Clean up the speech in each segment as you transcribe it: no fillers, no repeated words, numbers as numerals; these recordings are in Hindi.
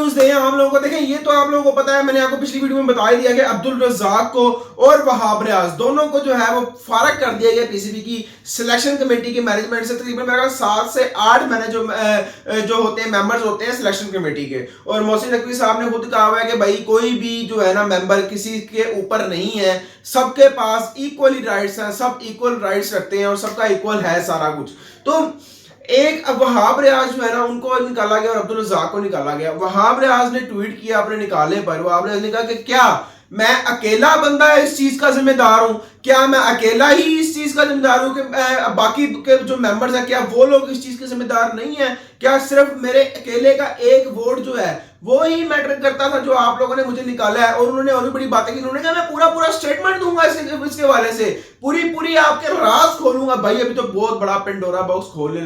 न्यूज दें आप लोगों को। देखें ये तो आप लोगों को पता है, मैंने आपको पिछली वीडियो में बता ही दिया कि अब्दुल रज़ाक को और वहाब रियाज दोनों को जो है वो फारग कर दिया गया पीसीबी की सिलेक्शन कमेटी के मैनेजमेंट से। तकरीबन मेरा 7 से 8 जो होते हैं मेंबर्स होते हैं सिलेक्शन कमेटी के। और मोहसिन नकवी साहब ने खुद कहा हुआ है कि भाई कोई भी जो है ना मेंबर किसी के ऊपर नहीं है, सबके पास इक्वली राइट्स हैं, सब इक्वल राइट्स रखते हैं और सबका इक्वल है सारा कुछ। तो एक वहाब रियाज जो है ना उनको निकाला गया और अब्दुल रज़ाक को निकाला गया। वहाब रियाज ने ट्वीट किया अपने निकाले पर, वहाब रियाज ने कहा कि क्या मैं अकेला बंदा इस चीज का जिम्मेदार हूं, क्या मैं अकेला ही इस चीज का जिम्मेदार हूं कि बाकी के जो मेंबर्स हैं क्या वो लोग इस चीज के जिम्मेदार नहीं है? क्या सिर्फ मेरे अकेले का एक वोट जो है वो ही मैटर करता था जो आप लोगों ने मुझे निकाला है? और उन्होंने और भी बड़ी बातें की। उन्होंने कहा मैं पूरा स्टेटमेंट दूंगा इसके हवाले से, पूरी आपके राज खोलूंगा। भाई अभी तो बहुत बड़ा पेंडोरा बॉक्स खुलने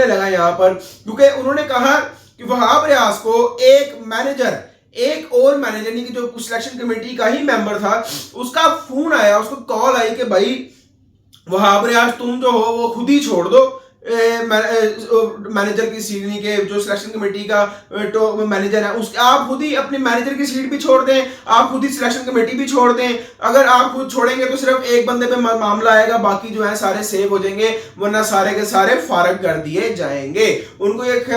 लगा है यहाँ पर, क्योंकि उन्होंने कहा कि वहाब रियाज को एक और मैनेजर नहीं कि जो सिलेक्शन कमेटी का ही मेंबर था, उसका फोन आया, उसको कॉल आई कि भाई वहाब रियाज तुम जो हो वो खुद ही छोड़ दो मैनेजर की सीट, नहीं के जो सिलेक्शन कमेटी का तो मैनेजर है उसके आप खुद ही अपनी मैनेजर की सीट भी छोड़ दें, आप खुद ही सिलेक्शन कमेटी भी छोड़ दें। अगर आप खुद छोड़ेंगे तो सिर्फ एक बंदे पे मामला आएगा, बाकी जो है सारे सेव हो जाएंगे, वरना सारे के सारे फारग कर दिए जाएंगे। उनको एक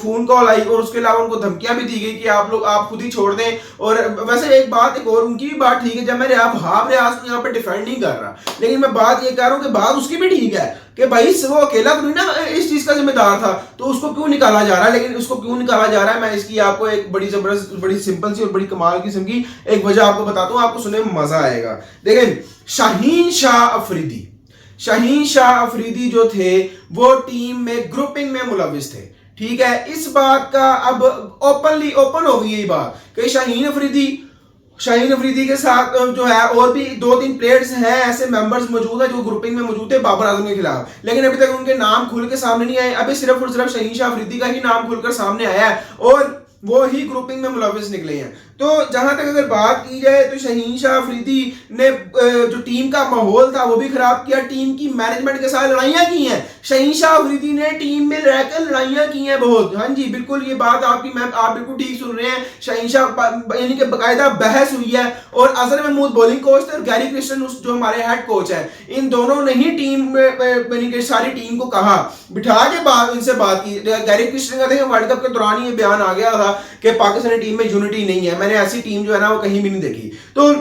फोन कॉल आई और उसके अलावा उनको धमकियां भी दी गई कि आप खुद ही छोड़ दें। और वैसे एक और उनकी भी बात ठीक है, जब मैं वहाब रियाज को यहाँ पे डिफेंड नहीं कर रहा, लेकिन मैं बात ये कर रहा हूँ कि बात उसकी भी ठीक है कि भाई वो अकेला तो नहीं ना इस चीज का जिम्मेदार था, तो उसको क्यों निकाला जा रहा है। लेकिन उसको क्यों निकाला जा रहा है मैं इसकी आपको एक बड़ी जबरदस्त, बड़ी सिंपल सी और बड़ी कमाल किस्म की एक वजह आपको बताता हूं, आपको सुनने में मजा आएगा। देखें शाहीन शाह अफरीदी जो थे वो टीम में ग्रुपिंग में मुलविस थे, ठीक है। इस बात का अब ओपन हो गई ये बात कि शाहीन अफरीदी के साथ जो है और भी 2-3 प्लेयर्स हैं, ऐसे मेंबर्स मौजूद हैं जो ग्रुपिंग में मौजूद थे बाबर आजम के खिलाफ, लेकिन अभी तक उनके नाम खुल के सामने नहीं आए। अभी सिर्फ और सिर्फ शाहीन शाह अफरीदी का ही नाम खुलकर सामने आया है और वो ही ग्रुपिंग में मुलविस निकले हैं। तो जहां तक अगर बात की जाए तो शाहीन शाह अफरीदी ने जो टीम का माहौल था वो भी खराब किया, टीम की मैनेजमेंट के साथ लड़ाइयां की हैं। शाहीन शाह अफरीदी ने टीम में रहकर लड़ाइयां की हैं बहुत। हाँ जी बिल्कुल ये बात आप बिल्कुल ठीक सुन रहे हैं। शाहीन शाह यानी कि बाकायदा बहस हुई है और अजहर महमूद बॉलिंग कोच थे और गैरी क्रिस्टन जो हमारे हेड कोच हैं, इन दोनों ने ही टीम यानी कि सारी टीम को कहा, बिठा के इनसे बात की। गैरी क्रिस्टन का देखिए वर्ल्ड कप के दौरान ये बयान आ गया था कि पाकिस्तानी टीम में यूनिटी नहीं है, मैंने ऐसी टीम जो है ना वो कहीं भी नहीं देखी। तो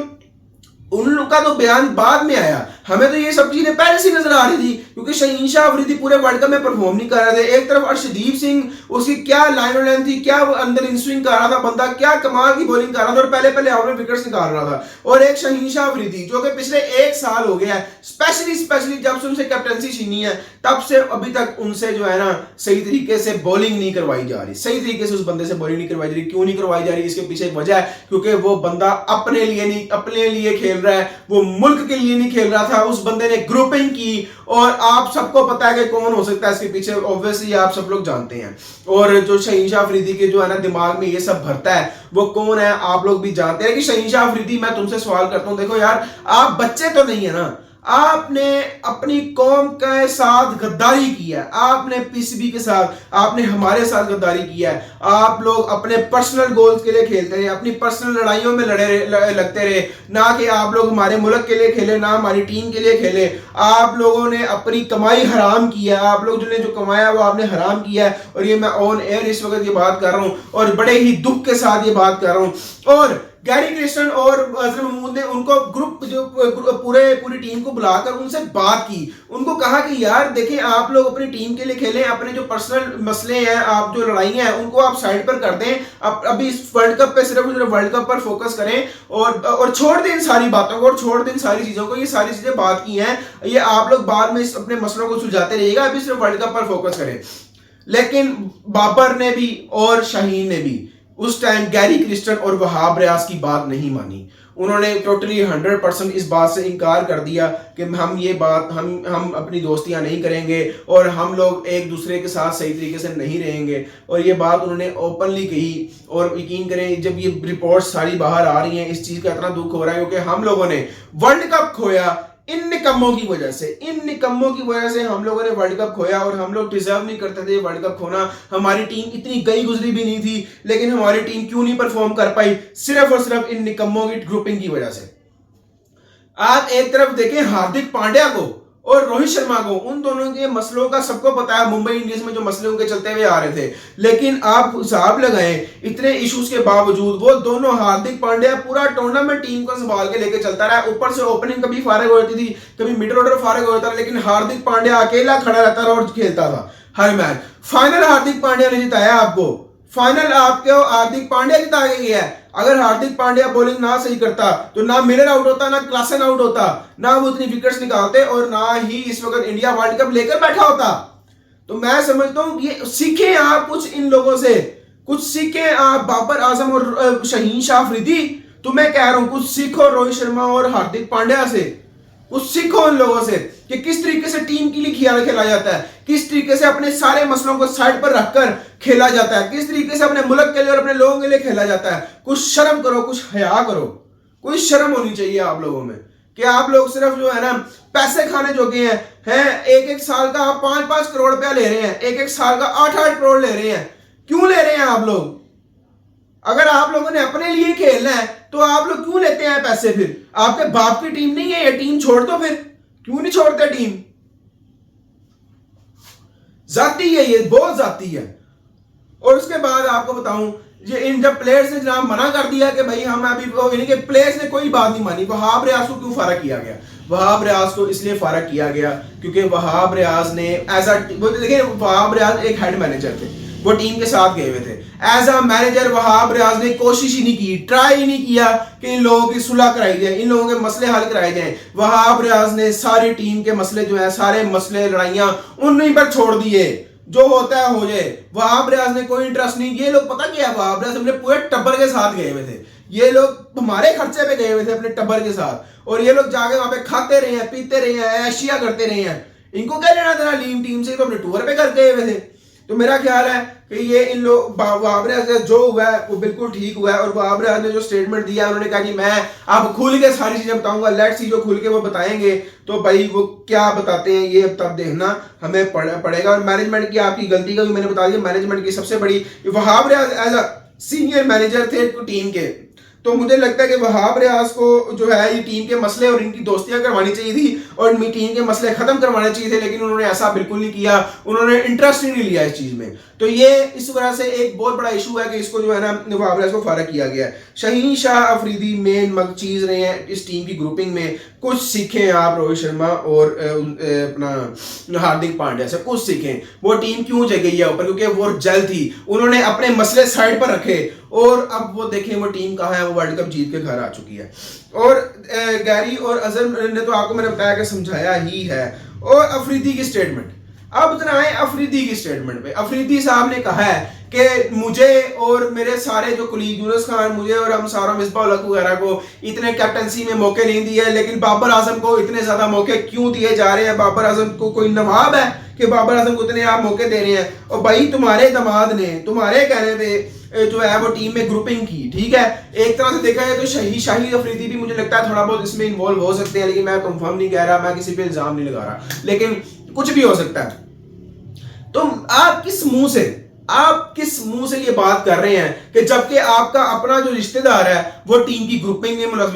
उन लोगों का तो बयान बाद में आया, हमें तो ये सब चीजें पहले से नजर आ रही थी, क्योंकि शाहीन शाह अफरीदी पूरे वर्ल्ड कप में परफॉर्म नहीं कर रहे थे। एक तरफ अर्शदीप सिंह, उसकी क्या लाइन और लाइन थी, क्या वो अंदर इन स्विंग कर रहा था बंदा, क्या कमाल की बॉलिंग कर रहा था और पहले आउट विकेट्स निकाल रहा था। और एक शाहीन शाह अफरीदी जो कि पिछले 1 साल हो गया है, स्पेशली जब से उनसे कैप्टनसी छीनी है तब से अभी तक उनसे जो है ना सही तरीके से बॉलिंग नहीं करवाई जा रही, सही तरीके से उस बंदे से बॉलिंग नहीं करवाई जा रही। क्यों नहीं करवाई जा रही, इसके पीछे एक वजह है, क्योंकि वो बंदा अपने लिए खेल रहा है, वो मुल्क के लिए नहीं खेल रहा था। उस बंदे ने ग्रुपिंग की और आप सबको पता है कि कौन हो सकता है इसके पीछे, ऑब्वियसली आप सब लोग जानते हैं। और जो शाहीन शाह अफरीदी के जो है ना दिमाग में ये सब भरता है वो कौन है आप लोग भी जानते हैं कि शाहीन शाह अफरीदी, मैं तुमसे सवाल करता हूं, देखो यार आप बच्चे तो नहीं है ना, आपने अपनी कौम के साथ गद्दारी की है, आपने पीसीबी के साथ, आपने हमारे साथ गद्दारी किया है। आप लोग अपने पर्सनल गोल्स के लिए खेलते रहे, अपनी पर्सनल लड़ाइयों में लगते रहे, ना कि आप लोग हमारे मुल्क के लिए खेले, ना हमारी टीम के लिए खेले। आप लोगों ने अपनी कमाई हराम की है, आप लोग जो कमाया वो आपने हराम किया है। और ये मैं ऑन एयर इस वक्त ये बात कर रहा हूं और बड़े ही दुख के साथ ये बात कर रहा हूं। और गैरी क्रिस्टन और अजहर महमूद ने उनको पूरी टीम को बुलाकर उनसे बात की, उनको कहा कि यार देखें आप लोग अपनी टीम के लिए खेलें, अपने जो पर्सनल मसले हैं, आप जो लड़ाइयां हैं उनको आप साइड पर कर दें, अभी इस वर्ल्ड कप पे सिर्फ वर्ल्ड कप पर फोकस करें और छोड़ दें इन सारी बातों को और छोड़ दें इन सारी चीजों को। ये सारी चीजें बात की हैं, ये आप लोग बाद में अपने मसलों को सुलझाते रहिएगा, अभी सिर्फ वर्ल्ड कप पर फोकस करें। लेकिन बाबर ने भी और शाहीन ने भी उस टाइम गैरी क्रिस्टन और वहाब रियाज की बात नहीं मानी। उन्होंने टोटली 100% इस बात से इनकार कर दिया कि हम अपनी दोस्तियां नहीं करेंगे और हम लोग एक दूसरे के साथ सही तरीके से नहीं रहेंगे। और ये बात उन्होंने ओपनली कही। और यकीन करें जब ये रिपोर्ट्स सारी बाहर आ रही हैं, इस चीज़ का इतना दुख हो रहा है क्योंकि हम लोगों ने वर्ल्ड कप खोया इन निकम्मों की वजह से, इन निकम्मों की वजह से हम लोगों ने वर्ल्ड कप खोया और हम लोग डिजर्व नहीं करते थे वर्ल्ड कप खोना। हमारी टीम इतनी गई गुजरी भी नहीं थी, लेकिन हमारी टीम क्यों नहीं परफॉर्म कर पाई? सिर्फ और सिर्फ इन निकम्मों की ग्रुपिंग की वजह से। आप एक तरफ देखें हार्दिक पांड्या को और रोहित शर्मा को, उन दोनों के मसलों का सबको पता है, मुंबई इंडियंस में जो मसले उनके चलते हुए आ रहे थे, लेकिन आप हिसाब लगाएं इतने इश्यूज के बावजूद वो दोनों, हार्दिक पांड्या पूरा टूर्नामेंट टीम को संभाल के लेके चलता रहा। ऊपर से ओपनिंग कभी फारिग हो जाती थी, कभी मिडिल ऑर्डर फारिग हो जाता था, लेकिन हार्दिक पांड्या अकेला खड़ा रहता रहा और खेलता था हर मैच। फाइनल हार्दिक पांड्या ने जिताया आपको, फाइनल आपको हार्दिक पांड्या जिता के गया है। अगर हार्दिक पांड्या बॉलिंग ना सही करता तो ना मिलर आउट होता, ना क्लासन आउट होता, ना वो इतनी विकेट्स निकालते और ना ही इस वक्त इंडिया वर्ल्ड कप लेकर बैठा होता। तो मैं समझता हूं ये सीखें आप कुछ इन लोगों से, कुछ सीखें आप बाबर आजम और शहीन शाह अफरीदी। तो मैं कह रहा हूं कुछ सीखो रोहित शर्मा और हार्दिक पांड्या से, कुछ सीखो उन लोगों से कि किस तरीके से टीम के लिए खेला जाता है, किस तरीके से अपने सारे मसलों को साइड पर रखकर खेला जाता है, किस तरीके से अपने मुल्क के लिए और अपने लोगों के लिए खेला जाता है। कुछ शर्म करो, कुछ हया करो, कोई शर्म होनी चाहिए आप लोगों में कि आप लोग सिर्फ जो है ना पैसे खाने जोगे हैं। एक एक साल का आप 5-5 करोड़ रुपया ले रहे हैं, एक एक साल का 8-8 करोड़ ले रहे हैं। क्यों ले रहे हैं आप लोग? अगर आप लोगों ने अपने लिए खेलना है तो आप लोग क्यों लेते हैं पैसे? फिर आपके बाप की टीम नहीं है ये, टीम छोड़ दो। फिर क्यों नहीं छोड़ते टीम? जाती है ये, बहुत जाती है। और उसके बाद आपको बताऊं, ये इन जब प्लेयर्स ने जनाब मना कर दिया कि भाई हम अभी, यानी कि प्लेयर्स ने कोई बात नहीं मानी। वहाब रियाज को क्यों फारग किया गया? वहाब रियाज को इसलिए फारग किया गया क्योंकि वहाब रियाज ने देखिए, वहाब रियाज एक हेड मैनेजर थे, वो टीम के साथ गए हुए थे। As a manager Wahab Riaz ने कोशिश ही नहीं की, ट्राई ही नहीं किया कि इन लोगों की सुलह कराई जाए, इन लोगों के मसले हल कराए जाए। वहाब रियाज ने सारी टीम के मसले जो है, सारे मसले लड़ाइयां उन्हीं पर छोड़ दिए, जो होता है हो जाए। वहाब रियाज ने कोई इंटरेस्ट नहीं। ये लोग पता क्या है, वहाब रियाज अपने पूरे टब्बर के साथ गए हुए थे, ये लोग हमारे खर्चे पे गए हुए थे अपने टब्बर के साथ, और ये लोग जाके वहां पे खाते रहे हैं, पीते रहे हैं, ऐशिया करते रहे हैं। इनको क्या लेना देना लीम टीम से? तो अपने टूर पे कर गए हुए थे। तो मेरा ख्याल है कि ये इन लोग वहाब रियाज जो हुआ है वो बिल्कुल ठीक हुआ है। और वहाब रियाज ने जो स्टेटमेंट दिया, उन्होंने कहा कि मैं अब खुल के सारी चीजें बताऊंगा, लेट्स सी जो खुल के वो बताएंगे। तो भाई वो क्या बताते हैं ये तब देखना हमें पड़ेगा। और मैनेजमेंट की आपकी गलती का भी मैंने बता दिया। मैनेजमेंट की सबसे बड़ी, Wahab Riaz as a senior manager थे टीम के, तो मुझे लगता है कि वहाब रियाज को जो है ये टीम के मसले और इनकी दोस्तियां करवानी चाहिए थी और टीम के मसले खत्म करवाने चाहिए थे, लेकिन उन्होंने ऐसा बिल्कुल नहीं किया। उन्होंने इंटरेस्ट ही नहीं लिया इस चीज में। तो ये इस वजह से एक बहुत बड़ा इशू है कि इसको जो है ना वहाब रियाज को फारग किया गया है। शहीन शाह अफरीदी मेन चीज रहे हैं इस टीम की ग्रुपिंग में। कुछ सीखें आप रोहित शर्मा और अपना हार्दिक पांड्या से, कुछ सीखें। वो टीम क्यों जग गई है ऊपर? क्योंकि वो जल थी, उन्होंने अपने मसले साइड पर रखे और अब वो देखें वो टीम कहाँ है, वो वर्ल्ड कप जीत के घर आ चुकी है। और गैरी और अजहर ने तो आपको मैंने बताया कि समझाया ही है। और अफरीदी की स्टेटमेंट, अब जरा आए अफरीदी की स्टेटमेंट पे। अफरीदी साहब ने कहा है कि मुझे और मेरे सारे जो कुलीग यूनुस खान, मुझे और हम सारा मिसबाह उल हक वगैरह को इतने कैप्टनसी में मौके नहीं दिए, लेकिन बाबर आजम को इतने ज्यादा मौके क्यों दिए जा रहे हैं? बाबर आजम को कोई नवाब है कि बाबर आजम को इतने आप मौके दे रहे हैं? और भाई तुम्हारे दामाद ने तुम्हारे कहने पे जो है वो टीम में ग्रुपिंग की, ठीक है। एक तरह से देखा जाए तो शाहिद अफरीदी भी मुझे लगता है थोड़ा बहुत इसमें इन्वॉल्व हो सकते हैं, लेकिन मैं कंफर्म नहीं कह रहा, मैं किसी पे इल्जाम नहीं लगा रहा, लेकिन कुछ भी हो सकता है। तो आप किस मुंह से ये बात कर रहे हैं कि जबकि आपका अपना जो रिश्तेदार है वो टीम की ग्रुपिंग में मुलविस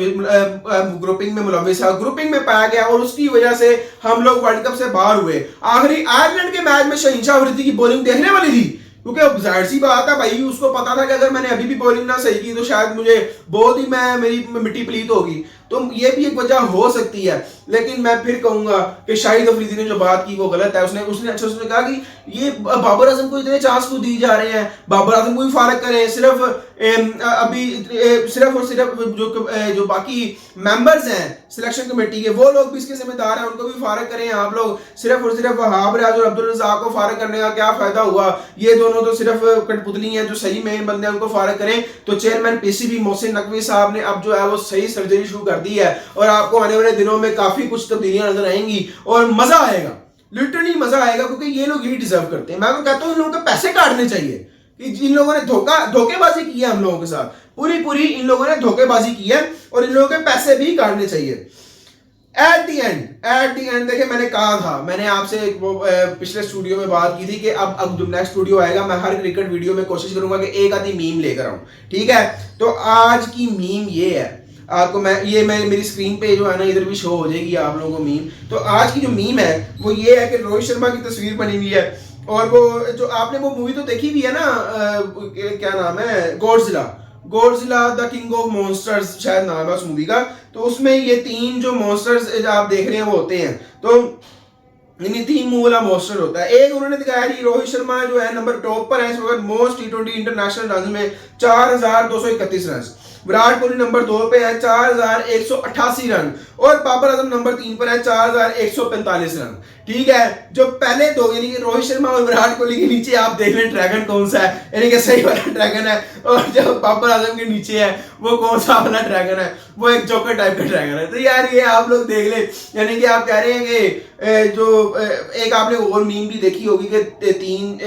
है, ग्रुपिंग में पाया गया और उसकी वजह से हम लोग वर्ल्ड कप से बाहर हुए। आखिरी आयरलैंड के मैच में शहीन शाह अफरीदी की बॉलिंग देखने वाली थी, क्योंकि जाहिर सी बात है भाई, उसको पता था कि अगर मैंने अभी भी बॉलिंग ना सही की तो शायद मुझे बहुत ही मेरी मिट्टी पलीत होगी। तो ये भी एक वजह हो सकती है, लेकिन मैं फिर कहूंगा कि शाहिद अफरीदी ने जो बात की वो गलत है। उसने कहा कि ये बाबर आजम को इतने चांस को दी जा रहे हैं, बाबर आजम को भी फारग करें। सिर्फ और सिर्फ जो बाकी मेंबर्स हैं सिलेक्शन कमेटी के, वो लोग भी इसके जिम्मेदार हैं, उनको भी फारग करें। आप लोग सिर्फ और सिर्फ वहाब रियाज और अब्दुल रज़ाक को फारग करने का क्या फायदा हुआ? ये दोनों तो सिर्फ कठपुतली हैं, जो सही मेन बंदे हैं उनको फारग करें। तो चेयरमैन पीसीबी मोहसिन नकवी साहब ने अब जो है वो सही सर्जरी शुरू कर दी है और आपको आने वाले दिनों में काफी कुछ तब्दीलियां नजर आएंगी और मजा आएगा, लिटरली मजा आएगा, क्योंकि ये लोग यही डिजर्व करते हैं। मैं तो कहता हूं इन लोगों के पैसे काटने चाहिए कि जिन लोगों ने धोखेबाजी की है हम लोगों के साथ, पूरी इन लोगों ने धोखेबाजी की है और इन लोगों के पैसे भी काटने चाहिए। एट द एंड देखिए, मैंने कहा था, मैंने आपसे वो पिछले स्टूडियो में बात की थी कि अब जो नेक्स्ट स्टूडियो आएगा मैं हर क्रिकेट वीडियो में कोशिश करूंगा कि एक आधी मीम लेकर आऊं, ठीक है। तो आज की मीम ये है, आपको मैं मेरी स्क्रीन पे जो है ना इधर भी शो हो जाएगी आप लोगों को मीम। तो आज की जो मीम है वो ये है कि रोहित शर्मा की तस्वीर बनी हुई है, और वो जो आपने वो मूवी तो देखी भी है ना, क्या नाम है, Godzilla the king of monsters शायद नाम है उस मूवी का। तो उसमें ये 3 जो मॉन्स्टर्स आप देख रहे हैं वो होते हैं, तो यानी 3 मुंह वाला मॉन्स्टर होता है। एक उन्होंने दिखाया कि रोहित शर्मा जो है नंबर टॉप पर है इस वक्त मोस्ट T20 इंटरनेशनल रन में 4231 रन। विराट कोहली नंबर 2 पे है 4188 रन, और बाबर आजम नंबर 3 पर है 4145 रन, ठीक है। जो पहले 2 यानी कि रोहित शर्मा और विराट कोहली के नीचे आप देख लें ड्रैगन कौन सा है, यानी कि सही वाला ड्रैगन है, और जो बाबर आजम के नीचे है वो कौन सा वाला ड्रैगन है, वो एक जोकर टाइप का ड्रैगन है। तो यार ये आप लोग देख ले, यानी कि आप कह रहे हैं कि जो एक आपने और मीम भी देखी होगी कि 3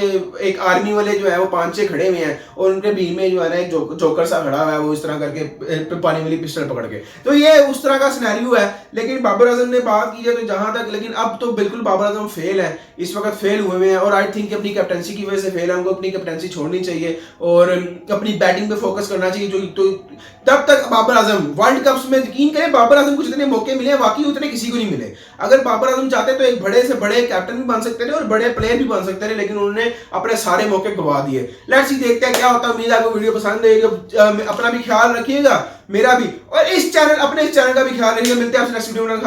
एक आर्मी वाले जो है वो 5-6 खड़े हुए हैं, और उनके बीच में जो है ना एक जोकर सा खड़ा हुआ है, वो इस तरह करके पानी वाली पिस्टल पकड़ के। तो ये उस तरह का सिनेरियो है। लेकिन बाबर आजम ने बात की है तो जहां तक, लेकिन अब तो बिल्कुल बाबर आजम फेल है, इस वक्त फेल हुए हैं, और आई थिंक अपनी कैप्टनसी की वजह से फेल है। उनको अपनी कैप्टनसी छोड़नी चाहिए और अपनी बैटिंग पे फोकस करना चाहिए। जो तो तब तक बाबर आजम वर्ल्ड कप्स में, यकीन करें बाबर आजम को जितने मौके मिले वाकई उतने किसी को नहीं मिले। अगर बाबर आजम चाहते तो एक बड़े से बड़े कैप्टन भी बन सकते थे और बड़े प्लेयर भी बन सकते थे, लेकिन उन्होंने अपने सारे मौके गवा दिए। लेट्स सी, देखते हैं क्या होता है। उम्मीद है आपको वीडियो पसंद आएगी। अपना भी ख्याल रखिएगा, मेरा भी, और इस चैनल का भी ख्याल रखिएगा। मिलते हैं आपसे नेक्स्ट वीडियो में।